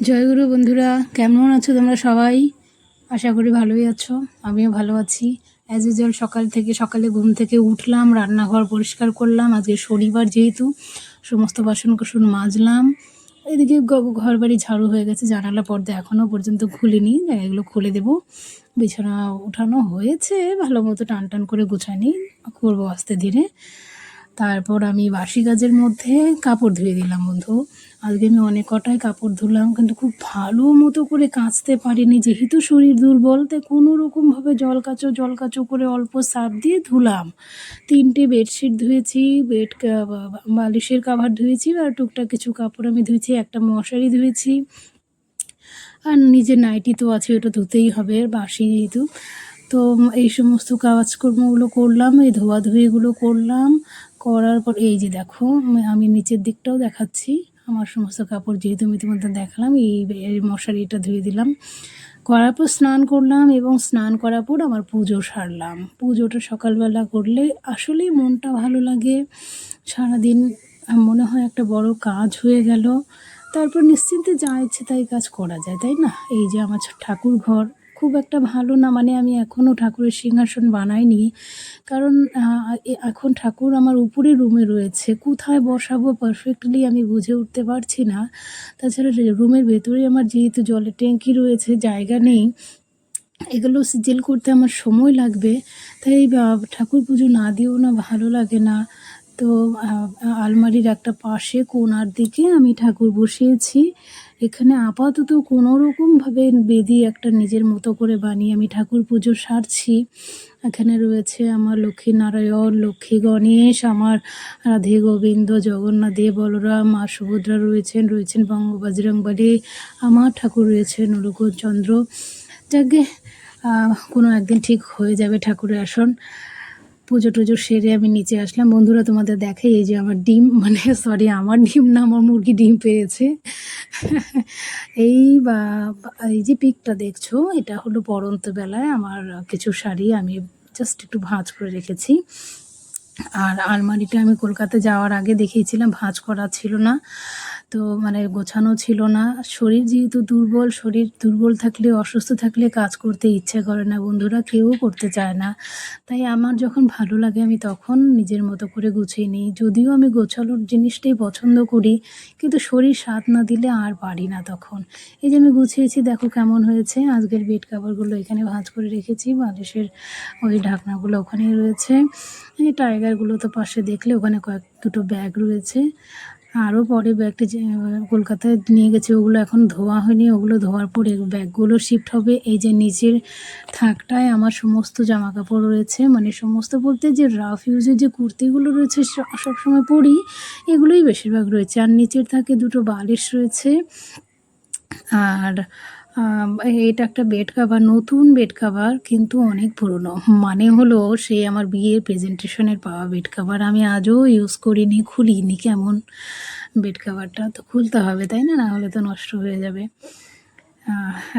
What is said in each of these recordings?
জয়গুরু বন্ধুরা, কেমন আছো তোমরা সবাই? আশা করি ভালোই আছো। আমিও ভালো আছি। অ্যাজ ইউজুয়াল সকালে ঘুম থেকে উঠলাম, রান্নাঘর পরিষ্কার করলাম। আজকে শনিবার যেহেতু সমস্ত বাসন মাজলাম। এদিকে ঘর বাড়ি ঝাড়ু হয়ে গেছে, জানালা পর্দা এখনও পর্যন্ত খুলিনি, এগুলো খুলে দেবো। বিছানা উঠানো হয়েছে, ভালো মতো টান টান করে গোছানি, করবো আস্তে ধীরে। তারপর আমি বাসি কাজের মধ্যে কাপড় ধুয়ে দিলাম বন্ধু। আজকে আমি অনেক কটাই কাপড় ধুলাম, কিন্তু খুব ভালো মতো করে কাচতে পারিনি, যেহেতু শরীর দুর্বল। তাই কোনো রকমভাবে জল কাচো করে অল্প সার্ফ দিয়ে ধুলাম। 3টে বেডশিট ধুয়েছি, বালিশের কাভার ধুয়েছি, আর টুকটাক কিছু কাপড় আমি ধুয়েছি, একটা মশারি ধুয়েছি, আর নিজের নাইটি তো আছে, ওটা ধুতেই হবে বাসি যেহেতু। তো এই সমস্ত কাজকর্মগুলো করলাম, এই ধোয়াধুয়িগুলো করলাম। করার পর এই যে দেখো, আমি নিচের দিকটাও দেখাচ্ছি। আমার সমস্ত কাপড় যেহেতু আমি তোমাদের দেখালাম, এই মশারিটা ধুয়ে দিলাম। করার পর স্নান করলাম, এবং স্নান করার পর আমার পুজো সারলাম। পুজোটা সকালবেলা করলে আসলেই মনটা ভালো লাগে। সারাদিন মনে হয় একটা বড় কাজ হয়ে গেল। তারপর নিশ্চিন্তে যা ইচ্ছে তাই কাজ করা যায়, তাই না? এই যে আমার ঠাকুর ঘর খুব একটা ভালো না, মানে আমি এখনও ঠাকুরের সিংহাসন বানাইনি, কারণ এখন ঠাকুর আমার উপরে রুমে রয়েছে। কোথায় বসাবো পারফেক্টলি আমি বুঝে উঠতে পারছি না। তাছাড়া রুমের ভেতরে আমার যেহেতু জলের ট্যাঙ্কি রয়েছে, জায়গা নেই, এগুলো সিজিল করতে আমার সময় লাগবে। তাই ঠাকুর পুজো না দিয়েও না ভালো লাগে না। তো আলমারির একটা পাশে কোণার দিকে আমি ঠাকুর বসিয়েছি। এখানে আপাতত কোনো রকমভাবে বেদি একটা নিজের মতো করে বানিয়ে আমি ঠাকুর পুজো সারছি। এখানে রয়েছে আমার লক্ষ্মীনারায়ণ, লক্ষ্মী গণেশ, আমার রাধে গোবিন্দ, জগন্নাথ দেব, বলরাম, মা সুভদ্রা রয়েছেন বজরংবলী, আমার ঠাকুর রয়েছেন নরকচন্দ্র। যাকে কোনো একদিন ঠিক হয়ে যাবে ঠাকুরের আসন। পুজো টুজো সেরে আমি নিচে আসলাম বন্ধুরা। তোমাদের দেখে এই যে আমার ডিম, মানে সরি, আমার ডিম না, আমার মুরগি ডিম পেয়েছে। এই এই যে পিকটা দেখছো, এটা হলো পড়ন্ত বেলায় আমার কিছু শাড়ি আমি জাস্ট একটু ভাঁজ করে রেখেছি। আর আলমারিটা আমি কলকাতা যাওয়ার আগে দেখিয়েছিলাম, ভাঁজ করা ছিল না, তো মানে গোছানো ছিল না। শরীর যেহেতু দুর্বল, শরীর দুর্বল থাকলে, অসুস্থ থাকলে কাজ করতে ইচ্ছে করে না বন্ধুরা, কেউ করতে চায় না। তাই আমার যখন ভালো লাগে আমি তখন নিজের মতো করে গুছিয়ে নিই। যদিও আমি গোছানোর জিনিসটাই পছন্দ করি, কিন্তু শরীর সাথ না দিলে আর পারি না তখন। এই যে আমি গুছিয়েছি, দেখো কেমন হয়েছে। আজকের বেড কাভারগুলো এখানে ভাঁজ করে রেখেছি, বালিশের ওই ঢাকনাগুলো ওখানেই রয়েছে। এই টাইগারগুলো তো পাশে দেখলে, ওখানে দুটো ব্যাগ রয়েছে। আরও পরে ব্যাগটি যে কলকাতায় নিয়ে গেছে, ওগুলো এখন ধোয়া হয়নি, ওগুলো ধোয়ার পরে ব্যাগগুলো শিফট হবে। এই যে নিচের থাকটায় আমার সমস্ত জামা কাপড় রয়েছে, মানে সমস্ত বলতে যে রাফ ইউজের যে কুর্তিগুলো রয়েছে সবসময় পরি, এগুলোই বেশিরভাগ রয়েছে। আর নিচের থাকে দুটো বালিশ রয়েছে। আর এটা একটা বেড কাভার, নতুন বেড কাভার, কিন্তু অনেক পুরনো। মানে হলো সেই আমার বিয়ের প্রেজেন্টেশনের পাওয়া বেড কাভার, আমি আজও ইউজ করিনি, খুলিনি। কেমন বেড কাভারটা, তো খুলতে হবে তাই না, না হলে তো নষ্ট হয়ে যাবে।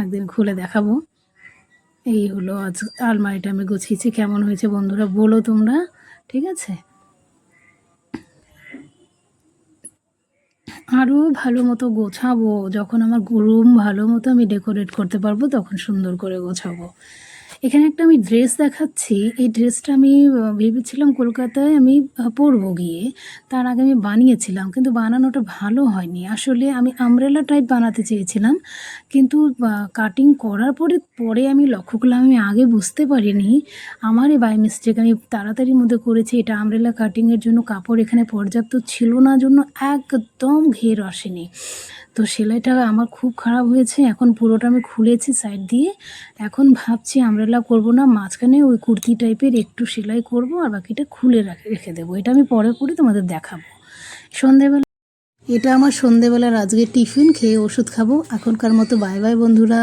একদিন খুলে দেখাবো। এই হলো আজ আলমারিটা আমি গুছিয়েছি। কেমন হয়েছে বন্ধুরা বলো তোমরা, ঠিক আছে? আরও ভালো মতো গোছাবো যখন আমার রুম ভালো মতো আমি ডেকোরেট করতে পারবো, তখন সুন্দর করে গোছাবো। এখানে একটা আমি ড্রেস দেখাচ্ছি। এই ড্রেসটা আমি ভেবেছিলাম কলকাতায় আমি পরবো গিয়ে, তার আগে আমি বানিয়েছিলাম, কিন্তু বানানোটা ভালো হয়নি। আসলে আমি আমব্রেলা টাইপ বানাতে চেয়েছিলাম, কিন্তু কাটিং করার পরে আমি লক্ষ্য করলাম, আমি আগে বুঝতে পারিনি, আমারই বাই মিস্টেক, আমি তাড়াতাড়ির মধ্যে করেছি। এটা আমব্রেলা কাটিংয়ের জন্য কাপড় এখানে পর্যাপ্ত ছিল না, জন্য একদম ঘের আসেনি। তো সেলাইটা আমার খুব খারাপ হয়েছে। এখন পুরোটা আমি খুলেছি সাইড দিয়ে। এখন ভাবছি আমব্রেলা করব না, মাঝখানে ওই কুর্তি টাইপের একটু সেলাই করব, আর বাকিটা খুলে রেখে দেবো। এটা আমি পরে করে তোমাদের দেখাবো সন্ধেবেলা। এটা আমার সন্ধেবেলার আজকে টিফিন, খেয়ে ওষুধ খাবো। এখনকার মতো বাই বাই বন্ধুরা।